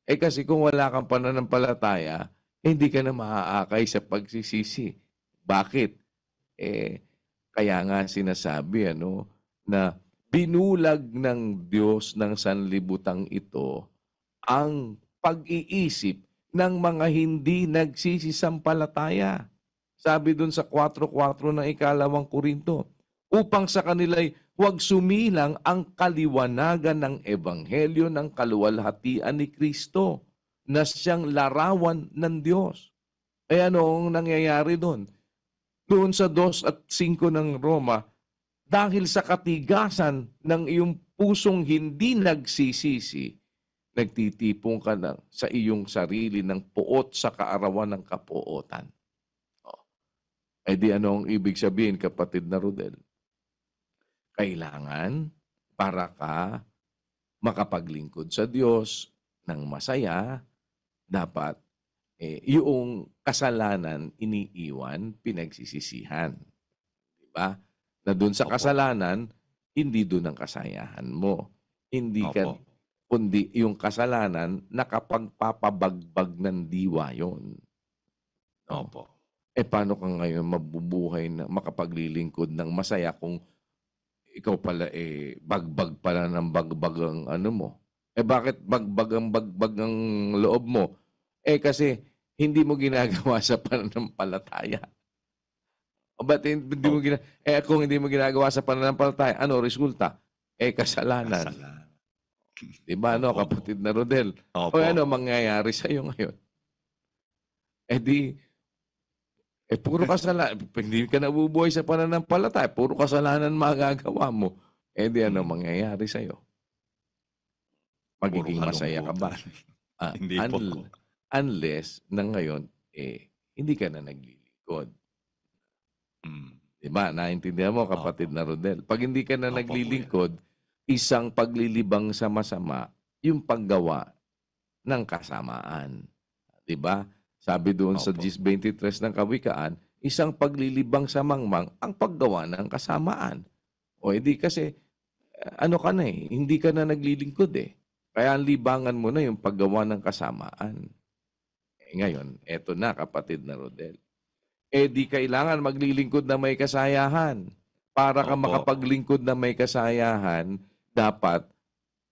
Kasi kung wala kang pananampalataya, hindi ka na maaakay sa pagsisisi. Bakit? Kaya nga sinasabi na binulag ng Diyos ng sanlibutang ito ang pag-iisip ng mga hindi nagsisisampalataya. Sabi dun sa 4:4 ng ikalawang Korinto, upang sa kanila'y huwag sumilang ang kaliwanagan ng ebanghelyo ng kaluwalhatian ni Kristo na siyang larawan ng Diyos. Anong nangyayari doon? Doon sa 2:5 ng Roma, dahil sa katigasan ng iyong pusong hindi nagsisisi, nagtitipon ka na sa iyong sarili ng puot sa kaarawan ng kapuotan. Di anong ibig sabihin, kapatid na Rodel? Kailangan para ka makapaglingkod sa Diyos ng masaya, dapat yung kasalanan iniiwan, pinagsisisihan. Diba? Na doon sa kasalanan, hindi doon ang kasayahan mo. Hindi ka, kundi yung kasalanan, nakapagpapabagbag ng diwa yon. Opo. Paano ka ngayon mabubuhay na makapaglilingkod ng masaya kung ikaw pala bagbag pala ng bagbag ang ano mo? Bakit bagbag ang loob mo? Kasi hindi mo ginagawa sa pananampalataya. Ba't hindi mo kung hindi mo ginagawa sa pananampalataya, ano resulta? Kasalanan. Diba, kapatid na Rodel? Ano mangyayari sa'yo ngayon? Puro kasalanan. Hindi ka nabubuhay sa pananampalataya. Puro kasalanan magagawa mo. Ano mangyayari sa'yo? Magiging masaya ka ba? Hindi po. Unless na ngayon, hindi ka na naglilingkod. Diba? Naintindihan mo, kapatid na Rodel? Pag hindi ka na naglilingkod, isang paglilibang sa masama, yung paggawa ng kasamaan. Diba? Sabi doon sa 23 ng Kawikaan, isang paglilibang sa mangmang ang paggawa ng kasamaan. Kasi, ka na hindi ka na naglilingkod Kaya ang libangan mo na yung paggawa ng kasamaan. Ngayon, eto na, kapatid na Rodel. Di kailangan maglilingkod na may kasayahan. Para ka makapaglingkod na may kasayahan, dapat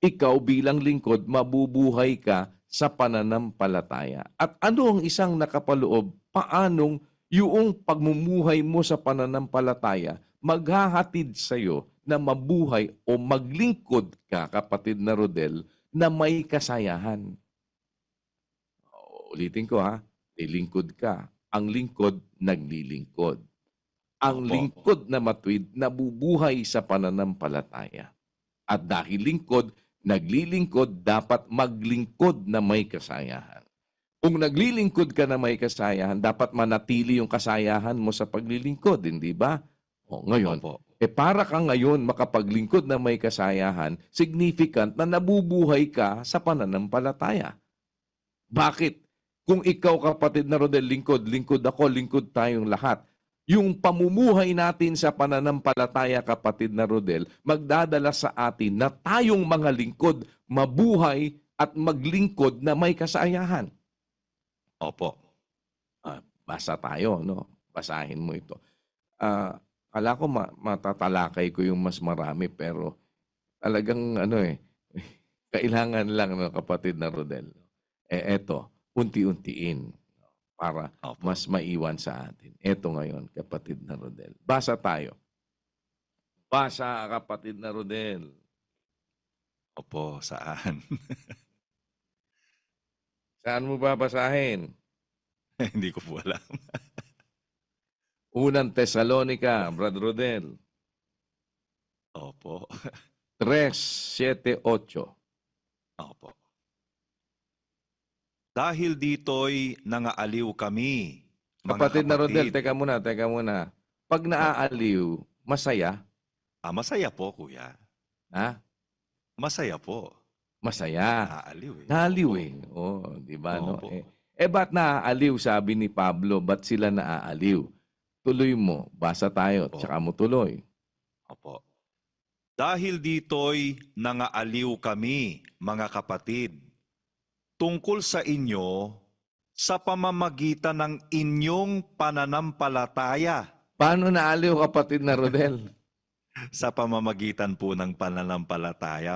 ikaw bilang lingkod, mabubuhay ka sa pananampalataya. At ano ang isang nakapaloob? Paanong yung pagmumuhay mo sa pananampalataya maghahatid sa'yo na mabuhay o maglingkod ka, kapatid na Rodel, na may kasayahan. Ulitin ko lilingkod ka. Ang lingkod, naglilingkod. Ang lingkod na matuwid, nabubuhay sa pananampalataya. At dahil lingkod, naglilingkod, dapat maglingkod na may kasayahan. Kung naglilingkod ka na may kasayahan, dapat manatili yung kasayahan mo sa paglilingkod, hindi ba? Ngayon, para ka ngayon makapaglingkod na may kasayahan, significant na nabubuhay ka sa pananampalataya. Bakit? Kung ikaw, kapatid na Rodel, lingkod ako, lingkod tayong lahat. Yung pamumuhay natin sa pananampalataya, kapatid na Rodel, magdadala sa atin na tayong mga lingkod, mabuhay at maglingkod na may kasayahan. Opo. Basa tayo, Basahin mo ito. Kala ko matatalakay ko yung mas marami, pero talagang kailangan lang, kapatid na Rodel. Eto, unti-untiin para mas maiwan sa atin. Eto ngayon, kapatid na Rodel. Basa tayo. Basa, kapatid na Rodel. Opo, saan? Saan mo babasahin? Hindi ko po alam. Unang Tesalonica, Brother Rodel. Opo. 3:7-8. Opo. Dahil dito'y nangaaliw kami, mga Kapatid na Rodel, kapatid. teka muna. Pag naaaliw, masaya? Masaya po, kuya. Masaya po. Masaya. Naaaliw Naaliw di ba, ba't naaaliw, sabi ni Pablo, ba't sila naaaliw? Tuloy mo, basa tayo, tsaka mo tuloy. Opo. Dahil dito'y nangaaliw kami, mga kapatid, tungkol sa inyo sa pamamagitan ng inyong pananampalataya. Paano naaliw, kapatid na Rodel? Sa pamamagitan po ng pananampalataya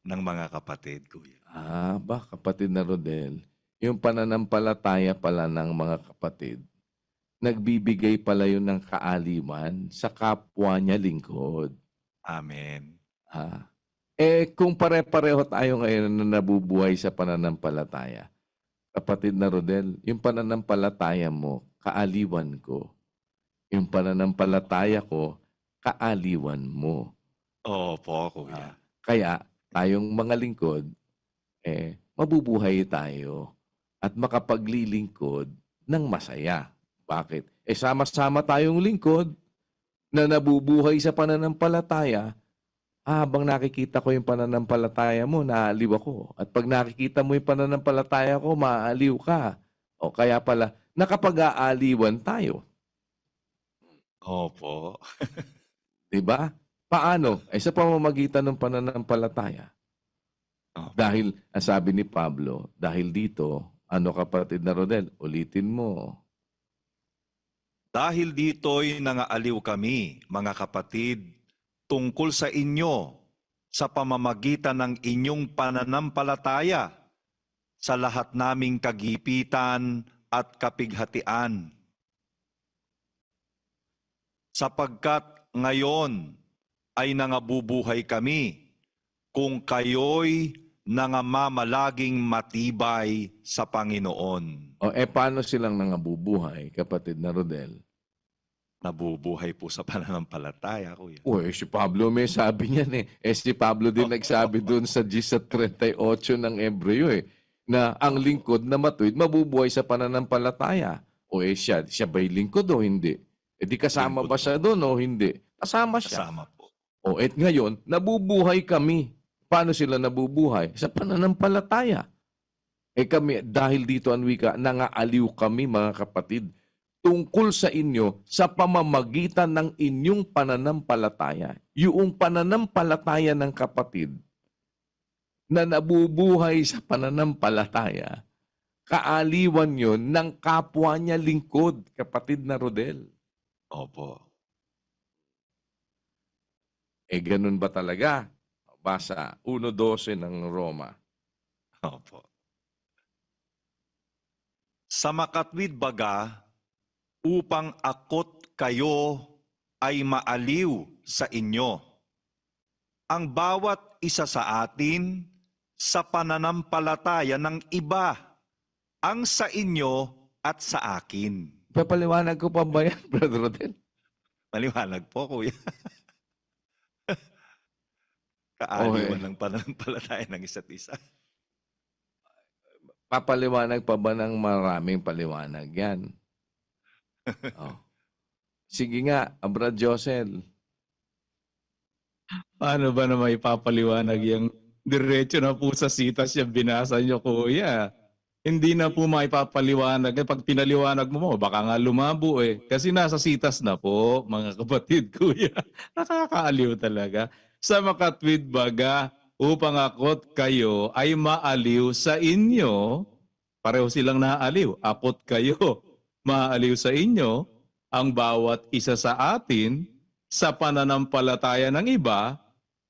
ng mga kapatid, Kuya. Kapatid na Rodel, yung pananampalataya pala ng mga kapatid, nagbibigay pala yun ng kaaliwan sa kapwa niya lingkod. Amen. Kung pare-pareho tayo ngayon na nabubuhay sa pananampalataya, kapatid na Rodel, yung pananampalataya mo, kaaliwan ko. Yung pananampalataya ko, kaaliwan mo. Opo, Kuya. Kaya, tayong mga lingkod, mabubuhay tayo at makapaglilingkod ng masaya. Bakit? Sama-sama tayong lingkod na nabubuhay sa pananampalataya. Habang nakikita ko yung pananampalataya mo, naaliw ako. At pag nakikita mo yung pananampalataya ko, maaaliw ka. O kaya pala, nakapag-aaliwan tayo. Opo. Diba? Paano? Sa pamamagitan ng pananampalataya. Opo. Dahil, ang sabi ni Pablo, dahil dito, kapatid na Rodel, ulitin mo. Dahil dito'y nangaaliw kami, mga kapatid, tungkol sa inyo sa pamamagitan ng inyong pananampalataya sa lahat naming kagipitan at kapighatian. Sapagkat ngayon ay nangabubuhay kami kung kayo'y nangamamalaging matibay sa Panginoon. Paano silang nangabubuhay, kapatid na Rodel? Nabubuhay po sa pananampalataya, Kuya. Si Pablo may sabi niyan si Pablo din nagsabi doon sa G 38 ng Ebreo na ang lingkod na matuwid mabubuhay sa pananampalataya. Siya ba'y lingkod o hindi? Di kasama Lingkod ba siya doon o hindi? Kasama siya. Kasama po. Ngayon, nabubuhay kami. Paano sila nabubuhay? Sa pananampalataya. Kami, dahil dito ang wika, nangaaliw kami, mga kapatid, tungkol sa inyo sa pamamagitan ng inyong pananampalataya. Yung pananampalataya ng kapatid na nabubuhay sa pananampalataya, kaaliwan yon ng kapwa niya lingkod, kapatid na Rodel. Opo. Ganun ba talaga? Basa 1:12 ng Roma. Opo. Sa makatwid baga, upang akot kayo ay maaliw sa inyo. Ang bawat isa sa atin sa pananampalataya ng iba, ang sa inyo at sa akin. Papaliwanag ko pa ba yan, Brother Rodel? Maliwanag po, Kuya. Kaaliwan ng pananampalataya ng isa't isa. Papaliwanag pa ba ng maraming paliwanag yan? Sige nga, Brad Josel. Paano ba na may papaliwanag yung diretso na po sa sitas yung binasa nyo, Kuya? Hindi na po maipapaliwanag. Pag pinaliwanag mo, baka nga lumabo Kasi nasa sitas na po, mga kapatid, Kuya. Nakakaaliw talaga. Sa makatwid baga, upang akot kayo ay maaliw sa inyo. Pareho silang naaliw. Akot kayo, maaliw sa inyo. Ang bawat isa sa atin sa pananampalataya ng iba,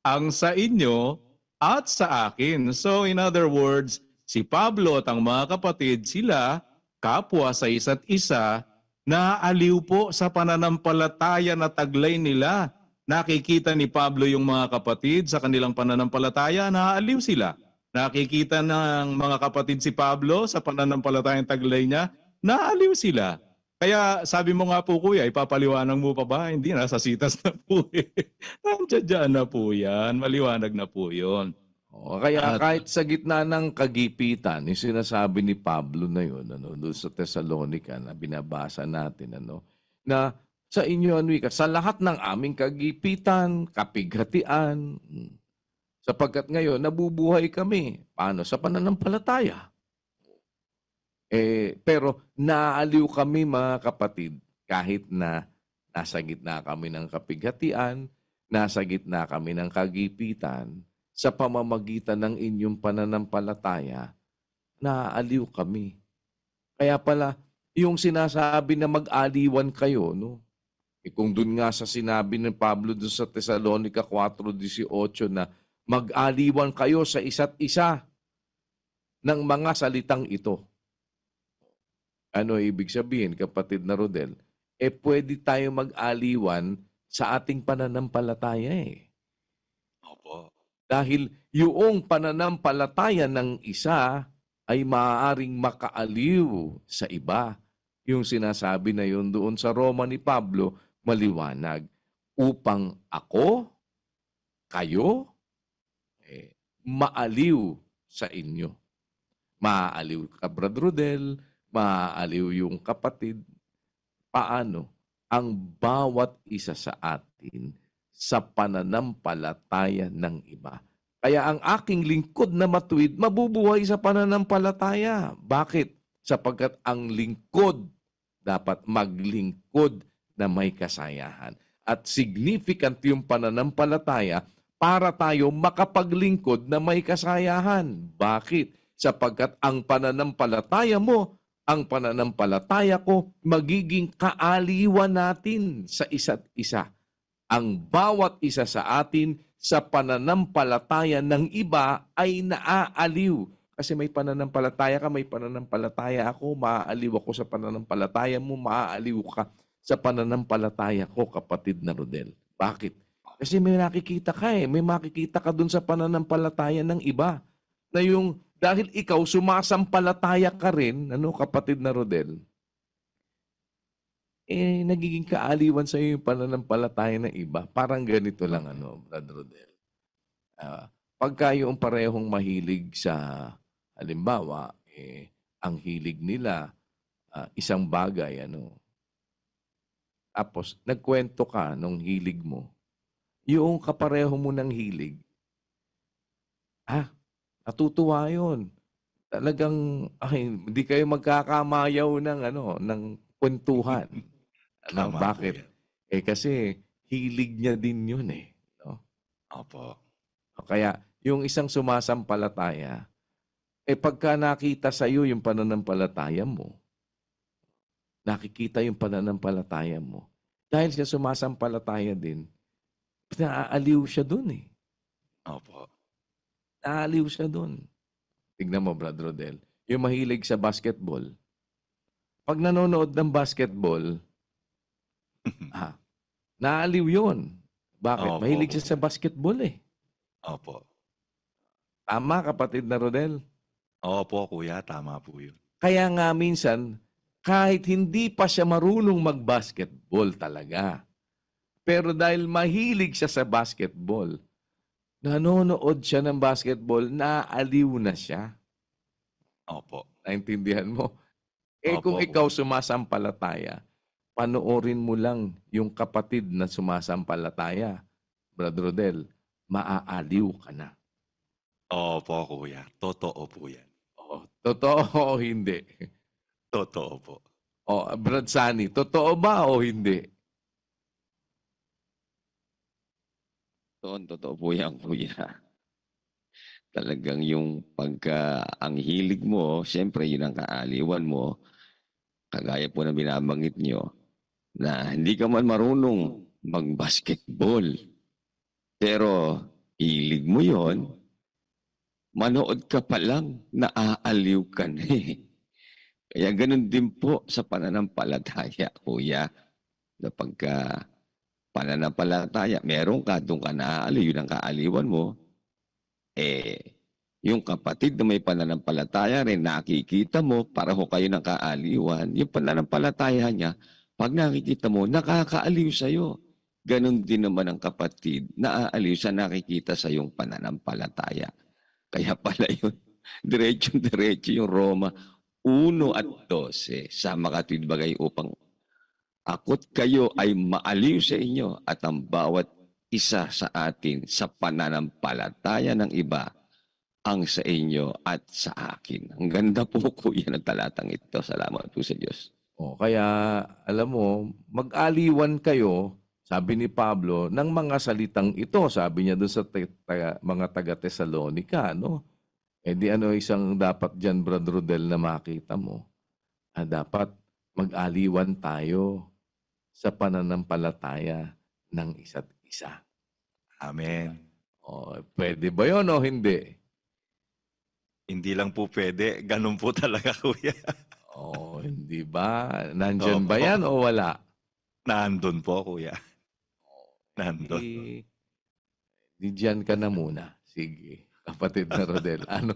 ang sa inyo at sa akin. So in other words, si Pablo at ang mga kapatid, sila kapwa sa isa't isa, naaaliw po sa pananampalataya na taglay nila. Nakikita ni Pablo yung mga kapatid sa kanilang pananampalataya, naaaliw sila. Nakikita ng mga kapatid si Pablo sa pananampalatayang taglay niya, naaaliw sila. Kaya sabi mo nga po, Kuya, ipapaliwanag mo pa ba? Hindi, nasa sitas na po Nandiyan na po yan. Maliwanag na po yun. Kaya kahit sa gitna ng kagipitan, yung sinasabi ni Pablo na yun, doon sa Thessalonica na binabasa natin, na sa inyo, sa lahat ng aming kagipitan, kapighatian, sapagkat ngayon, nabubuhay kami. Paano? Sa pananampalataya. Pero naaliw kami, mga kapatid, kahit na nasa gitna kami ng kapighatian, nasa gitna kami ng kagipitan, sa pamamagitan ng inyong pananampalataya, naaaliw kami. Kaya pala, yung sinasabi na mag-aliwan kayo, no? Kung dun nga sa sinabi ng Pablo dun sa Tesalonica 4:18 na mag-aliwan kayo sa isa't isa ng mga salitang ito. Ano ibig sabihin, kapatid na Rodel? Pwede tayo mag-aliwan sa ating pananampalataya eh. Opo. Dahil yung pananampalataya ng isa ay maaaring makaaliw sa iba. Yung sinasabi na yun doon sa Roma ni Pablo, maliwanag. Upang ako, kayo, maaliw sa inyo. Maaaliw ka, Brad Rodel, maaaliw yung kapatid. Paano? Ang bawat isa sa atin sa pananampalataya ng iba. Kaya ang aking lingkod na matuwid, mabubuhay sa pananampalataya. Bakit? Sapagkat ang lingkod dapat maglingkod na may kasayahan. At significant yung pananampalataya para tayo makapaglingkod na may kasayahan. Bakit? Sapagkat ang pananampalataya mo, ang pananampalataya ko, magiging kaaliwan natin sa isa't isa. Ang bawat isa sa atin sa pananampalataya ng iba ay naaaliw. Kasi may pananampalataya ka, may pananampalataya ako, maaaliw ako sa pananampalataya mo, maaaliw ka sa pananampalataya ko, kapatid na Rodel. Bakit? Kasi may nakikita ka may makikita ka dun sa pananampalataya ng iba. Na yung, dahil ikaw sumasampalataya ka rin, kapatid na Rodel, nagiging kaaliwan sa iyo yung pananampalataya ng iba. Parang ganito lang, Brad Rodel. Pagka yung parehong mahilig sa, halimbawa, ang hilig nila, isang bagay, tapos, nagkwento ka nung hilig mo, yung kapareho mo ng hilig, natutuwa yun. Talagang, hindi kayo magkakamayaw ng kwentuhan. Tama Bakit? po yan. Kasi hilig niya din yun no? Opo. Kaya yung isang sumasampalataya, pagka nakita sa iyo yung pananampalataya mo, nakikita yung pananampalataya mo, dahil siya sumasampalataya din, naaaliw siya dun Opo. Naaaliw siya dun. Tignan mo, Brad Rodel, yung mahilig sa basketball, pag nanonood ng basketball, naaliw yun. Bakit? Opo, Mahilig opo. siya sa basketball Opo. Tama, kapatid na Rodel. Opo, kuya. Tama po yun. Kaya nga minsan, kahit hindi pa siya marunong mag-basketball talaga, pero dahil mahilig siya sa basketball, nanonood siya ng basketball, naaaliw na siya. Opo. Naintindihan mo? Opo, Kung ikaw sumasampalataya, panoorin mo lang yung kapatid na sumasampalataya, Brad Rodel, maaaliw ka na. Opo, kuya. Totoo po yan. Totoo o hindi? Totoo po. Brad Sani, totoo ba o hindi? Totoo po yan, kuya. Talagang yung pagka ang hilig mo, siyempre yun ang kaaliwan mo, kagaya po na binabanggit nyo, na hindi ka man marunong mag-basketball. Pero hilig mo yon, manood ka pa lang, naaaliw ka na Kaya ganun din po sa pananampalataya, kuya. Na pagka pananampalataya, meron ka, doon ka naaaliw, yun ang kaaliwan mo, yung kapatid na may pananampalataya rin, nakikita mo, pareho kayo ng kaaliwan, yung pananampalataya niya, pag nakikita mo, nakakaaliw sa'yo. Ganon din naman ang kapatid, naaaliw sa nakikita sa yung pananampalataya. Kaya pala yun, diretso yung Roma 1:12, sa makatwid bagay upang ako't kayo ay maaliw sa inyo at ang bawat isa sa atin sa pananampalataya ng iba ang sa inyo at sa akin. Ang ganda po, kuya, ng talatang ito. Salamat po sa Diyos. Kaya, alam mo, mag-aliwan kayo, sabi ni Pablo, ng mga salitang ito. Sabi niya doon sa mga taga-Tesalonica, Eh di ano isang dapat dyan, Brad Rodel, na makita mo? Dapat mag-aliwan tayo sa pananampalataya ng isa't isa. Amen. O, pwede ba yun o hindi? Hindi lang po pwede. Ganun po talaga, kuya. O, hindi ba? Nandyan ba Opo. yan o wala? Nandun po, kuya. Nandun. Di dyan ka na muna. Sige, kapatid na Rodel. Ano,